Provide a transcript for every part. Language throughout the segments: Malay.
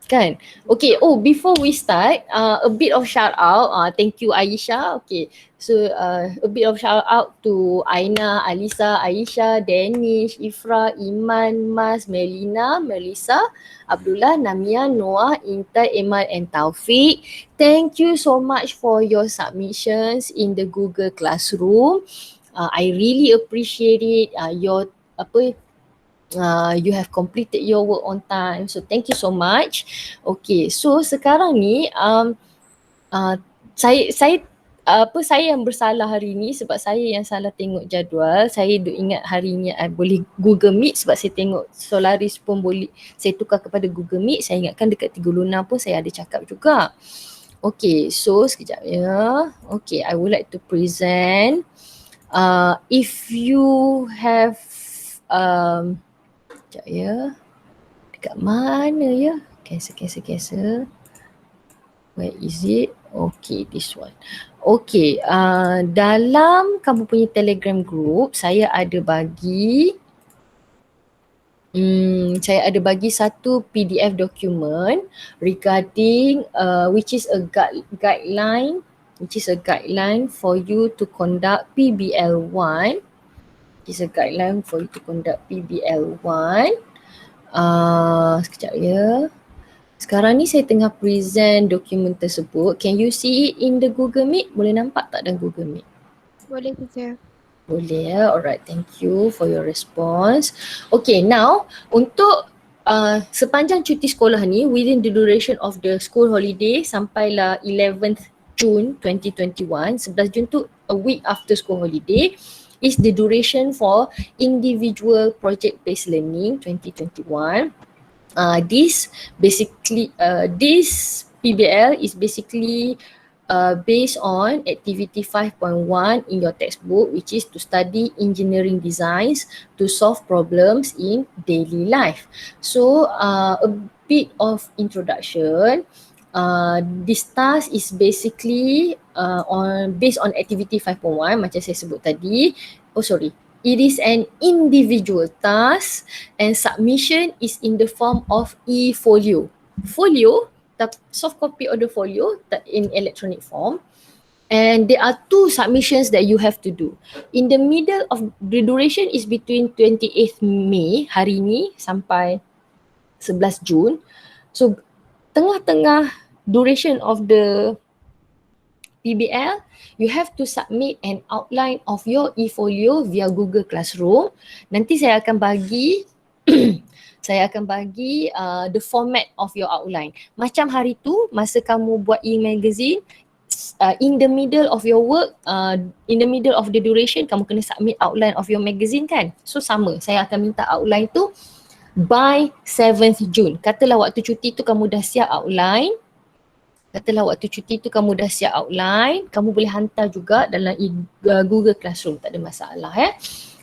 Kan? Okay, before we start, a bit of shout out. Thank you Aisyah. Okay, so a bit of shout out to Aina, Alisa, Aisyah, Danish, Ifra, Iman, Mas, Melina, Melissa, Abdullah, Namia, Noah, Intai, Emal and Taufik. Thank you so much for your submissions in the Google Classroom. I really appreciate it. You have completed your work on time. So thank you so much. Okay, so sekarang ni saya yang bersalah hari ni sebab saya yang salah tengok jadual. Saya ingat hari ni boleh Google Meet sebab saya tengok Solaris pun boleh saya tukar kepada Google Meet. Saya ingatkan dekat 3 Lunar pun saya ada cakap juga. Okay, so sekejap ya. Okay, I would like to present. If you have sekejap ya. Dekat mana ya? Cancel. Where is it? Okay, this one. Okay, dalam kamu punya Telegram group, saya ada bagi satu PDF document regarding which is a guideline for you to conduct PBL1. It's a guideline for you to conduct PBL1. Sekejap ya. Sekarang ni saya tengah present dokumen tersebut. Can you see it in the Google Meet? Boleh nampak tak dalam Google Meet? Boleh teacher. Boleh ya. Alright, thank you for your response. Okay, now untuk sepanjang cuti sekolah ni, within the duration of the school holiday sampailah 11th June 2021, 11 Jun tu a week after school holiday, is the duration for individual project-based learning 2021. This PBL is basically based on activity 5.1 in your textbook, which is to study engineering designs to solve problems in daily life. So a bit of introduction. This task is basically based on activity 5.1 macam saya sebut tadi. It is an individual task and submission is in the form of e-folio. Folio, the soft copy of the folio in electronic form. And there are 2 submissions that you have to do. In the middle of the duration is between 28th May hari ni sampai 11 Jun. So tengah-tengah duration of the PBL, you have to submit an outline of your e-folio via Google Classroom. Nanti saya akan bagi the format of your outline. Macam hari tu masa kamu buat e-magazine, in the middle of your work, in the middle of the duration, kamu kena submit outline of your magazine kan? So sama, saya akan minta outline tu by 7th June. Katalah waktu cuti tu kamu dah siap outline. Kamu boleh hantar juga dalam Google Classroom, tak ada masalah ya.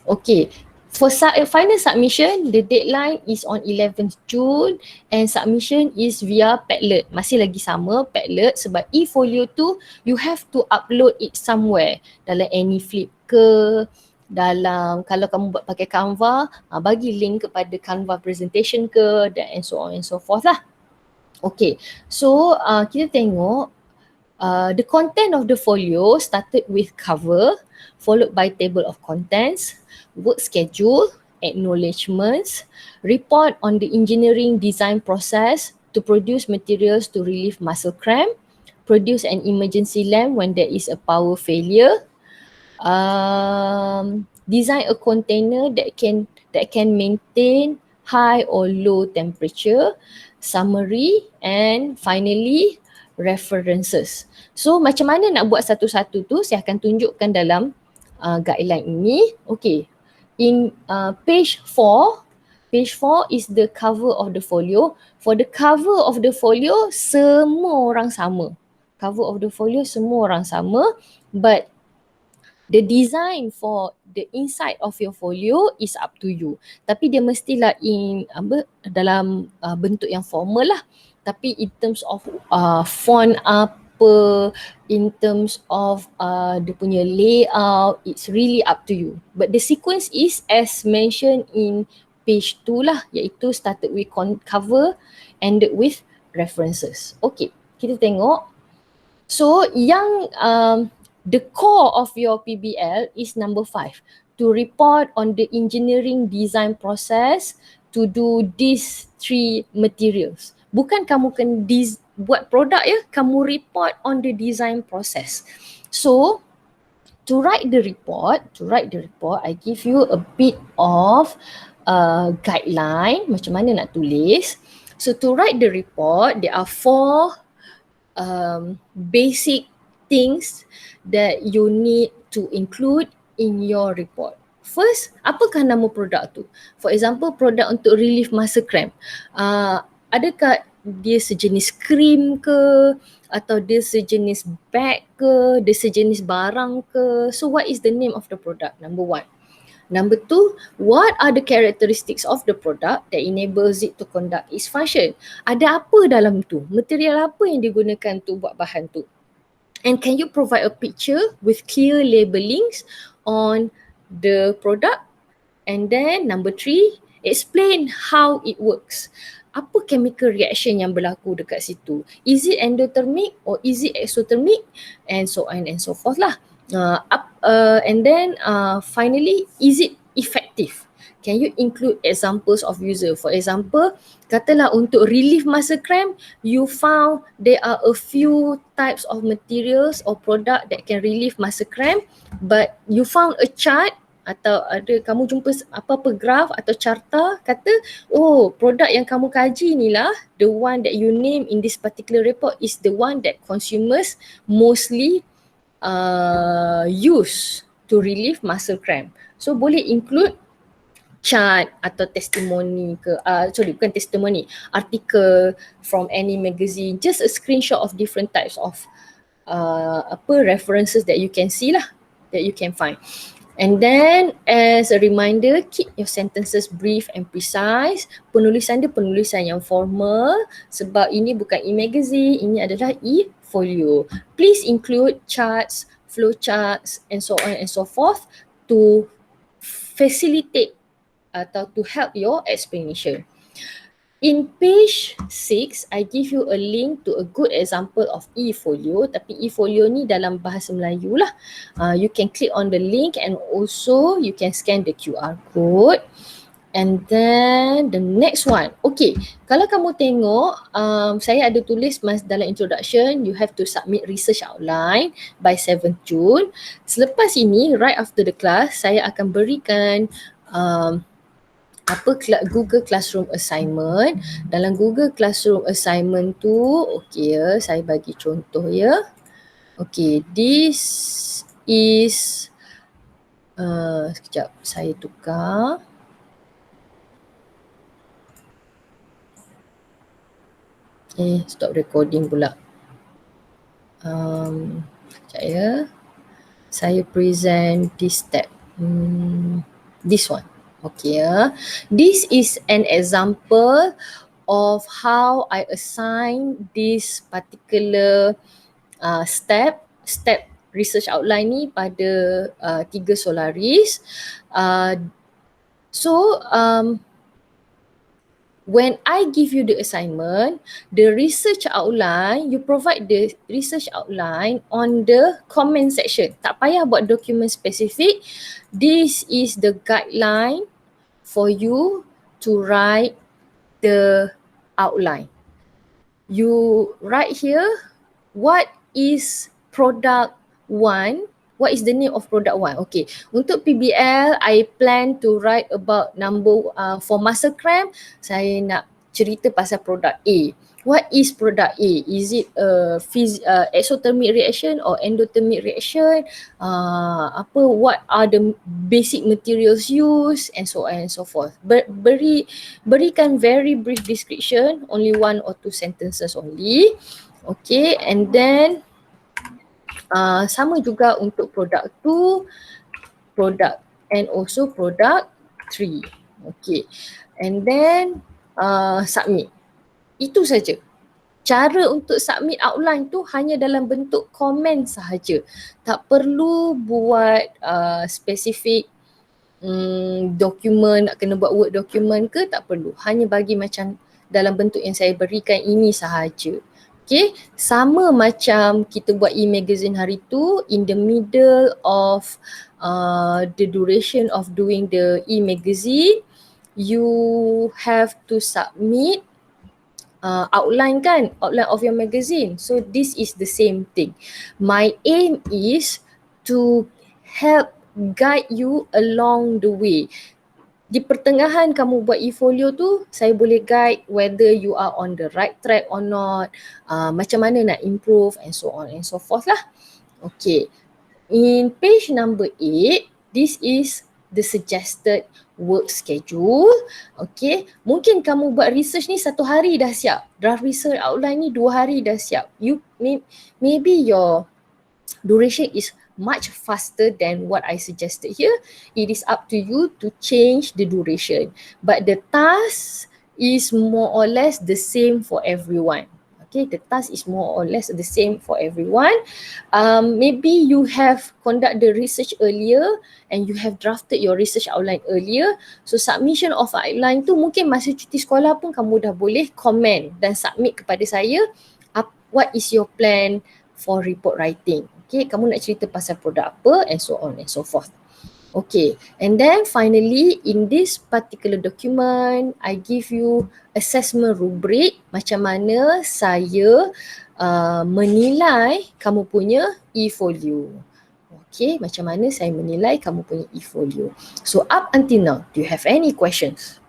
Okay, for final submission, the deadline is on 11th June and submission is via Padlet. Masih lagi sama Padlet sebab e-folio tu you have to upload it somewhere, dalam any flip ke, dalam kalau kamu buat pakai Canva, bagi link kepada Canva presentation ke, dan and so on and so forth lah. Okay, so kita tengok the content of the folio started with cover, followed by table of contents, work schedule, acknowledgements, report on the engineering design process to produce materials to relieve muscle cramp, produce an emergency lamp when there is a power failure, design a container that can maintain high or low temperature, summary, and finally references. So macam mana nak buat satu-satu tu saya akan tunjukkan dalam guideline ini. Okay, in page 4 is the cover of the folio. For the cover of the folio semua orang sama. But the design for the inside of your folio is up to you. Tapi dia mestilah dalam bentuk yang formal lah. Tapi in terms of font apa, in terms of dia punya layout, it's really up to you. But the sequence is as mentioned in page 2 lah, iaitu started with cover, ended with references. Okay, kita tengok. So yang the core of your PBL is number 5, to report on the engineering design process to do these 3 materials. Bukan kamu kena buat produk ya, kamu report on the design process. So to write the report, I give you a bit of guideline macam mana nak tulis. So to write the report, there are 4 basic things that you need to include in your report. First, apakah nama produk tu? For example, produk untuk relief masa cramp. Adakah dia sejenis krim ke? Atau dia sejenis bag ke? Dia sejenis barang ke? So what is the name of the product? Number 1. Number 2, what are the characteristics of the product that enables it to conduct its function? Ada apa dalam tu? Material apa yang digunakan untuk buat bahan tu? And can you provide a picture with clear labelings on the product? And then number 3, explain how it works. Apa chemical reaction yang berlaku dekat situ? Is it endothermic or is it exothermic? And so on and so forth lah. And then finally, is it effective? Can you include examples of user? For example, katalah untuk relief masa cramp, you found there are a few types of materials or product that can relieve masa cramp, but you found a chart atau ada kamu jumpa apa-apa graf atau carta kata, oh, produk yang kamu kaji ni lah, the one that you name in this particular report is the one that consumers mostly use to relieve muscle cramp. So boleh include chart atau testimoni ke, bukan testimoni, article from any magazine, just a screenshot of different types of references that you can see lah, that you can find. And then as a reminder, keep your sentences brief and precise. Penulisan dia penulisan yang formal sebab ini bukan e-magazine, ini adalah e-folio. Please include charts, flow charts and so on and so forth to facilitate atau to help your explanation. In page 6, I give you a link to a good example of e-folio, tapi e-folio ni dalam bahasa Melayu lah. You can click on the link and also you can scan the QR code. And then the next one, okay, kalau kamu tengok, saya ada tulis dalam introduction, you have to submit research outline by 7th June. Selepas ini, right after the class, saya akan berikan Google Classroom assignment. Dalam Google Classroom assignment tu, okay ya, saya bagi contoh ya. Okay, this is sekejap, saya tukar. Stop recording pula. Sekejap ya. Saya present this step. This one. Okay, this is an example of how I assign this particular step research outline ni pada 3 Solaris. When I give you the assignment, the research outline, you provide the research outline on the comment section. Tak payah buat document specific. This is the guideline for you to write the outline. You write here, what is product 1? What is the name of product 1? Okay, untuk PBL, I plan to write about for muscle cramp, saya nak cerita pasal produk A. What is product A? Is it a exothermic reaction or endothermic reaction? What are the basic materials used and so on and so forth. Berikan very brief description, only 1 or 2 sentences only. Okay, and then sama juga untuk produk 2, produk and also produk 3. Okay, and then submit. Itu saja. Cara untuk submit outline tu hanya dalam bentuk komen sahaja. Tak perlu buat spesifik dokumen, nak kena buat Word dokumen ke, tak perlu. Hanya bagi macam dalam bentuk yang saya berikan ini sahaja. Okay, sama macam kita buat e-magazine hari tu, in the middle of the duration of doing the e-magazine, you have to submit outline kan, outline of your magazine. So this is the same thing. My aim is to help guide you along the way. Di pertengahan kamu buat e-folio tu, saya boleh guide whether you are on the right track or not, macam mana nak improve and so on and so forth lah. Okay, in page number 8, this is the suggested work schedule. Okay, mungkin kamu buat research ni 1 hari dah siap, draft research outline ni 2 hari dah siap. You maybe your duration is much faster than what I suggested here. It is up to you to change the duration, but the task is more or less the same for everyone. Okay, the task is more or less the same for everyone. Maybe you have conduct the research earlier and you have drafted your research outline earlier. So submission of outline tu mungkin masa cuti sekolah pun kamu dah boleh comment dan submit kepada saya, what is your plan for report writing. Okay, kamu nak cerita pasal produk apa and so on and so forth. Okay, and then finally in this particular document, I give you assessment rubric macam mana saya menilai kamu punya e-folio. Okay, macam mana saya menilai kamu punya e-folio. So up until now, do you have any questions?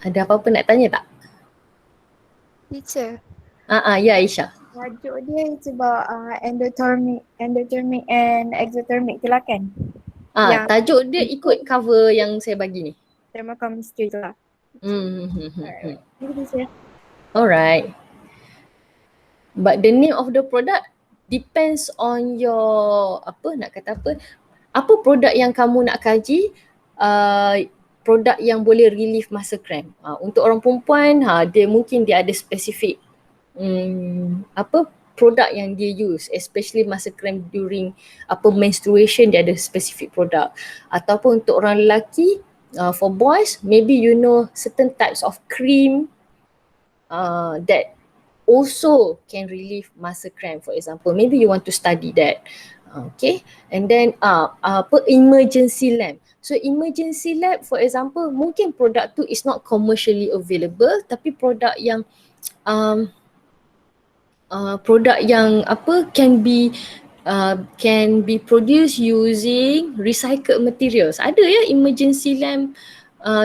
Ada apa-apa nak tanya tak? Teacher. Ya Aisyah. Tajuk dia is about endothermic and exothermic tu lah kan? Tajuk dia ikut cover yang saya bagi ni. Thermochemistry tu lah. Alright. Thank you, teacher. Alright. But the name of the product depends on your apa produk yang kamu nak kaji, produk yang boleh relieve masa cramp. Untuk orang perempuan, dia mungkin dia ada spesifik produk yang dia use, especially masa cramp during menstruation, dia ada spesifik produk. Ataupun untuk orang lelaki, for boys, maybe you know certain types of cream that also can relieve masa cramp, for example. Maybe you want to study that. Okay, and then emergency lamp. So emergency lamp, for example, mungkin produk tu is not commercially available, tapi produk yang can be produced using recycled materials. Ada ya emergency lamp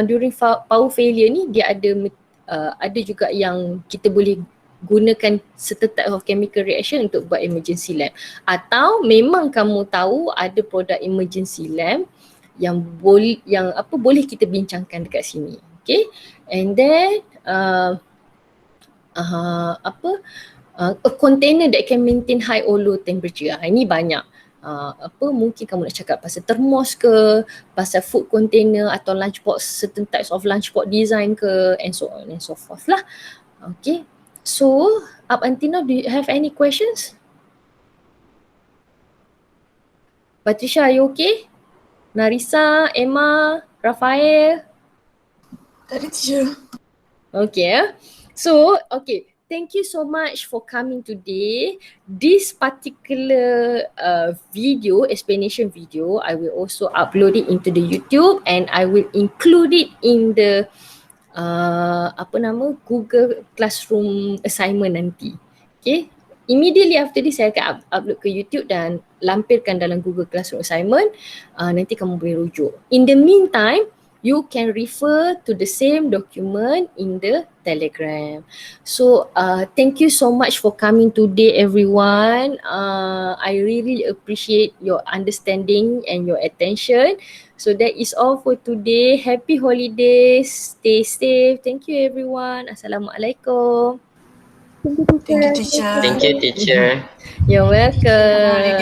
during power failure ni, dia ada juga yang kita boleh gunakan certain type of chemical reaction untuk buat emergency lamp. Atau memang kamu tahu ada produk emergency lamp yang boleh kita bincangkan dekat sini. Okay, and then a container that can maintain high or low temperature. Ini banyak. Mungkin kamu nak cakap pasal thermos ke, pasal food container atau lunchbox, certain types of lunchbox design ke, and so on and so forth lah. Okay, so up until now, do you have any questions? Patricia, are you okay? Narisa, Emma, Rafael? Tadi teacher. Okay. So, okay. Thank you so much for coming today. This particular video, explanation video, I will also upload it into the YouTube and I will include it in the Google Classroom assignment nanti. Okay. Immediately after this, saya akan upload ke YouTube dan lampirkan dalam Google Classroom assignment. Nanti kamu boleh rujuk. In the meantime, you can refer to the same document in the Telegram. So thank you so much for coming today, everyone. I really appreciate your understanding and your attention. So that is all for today. Happy holidays. Stay safe. Thank you, everyone. Assalamualaikum. Thank you, teacher. Thank you, teacher. You're welcome.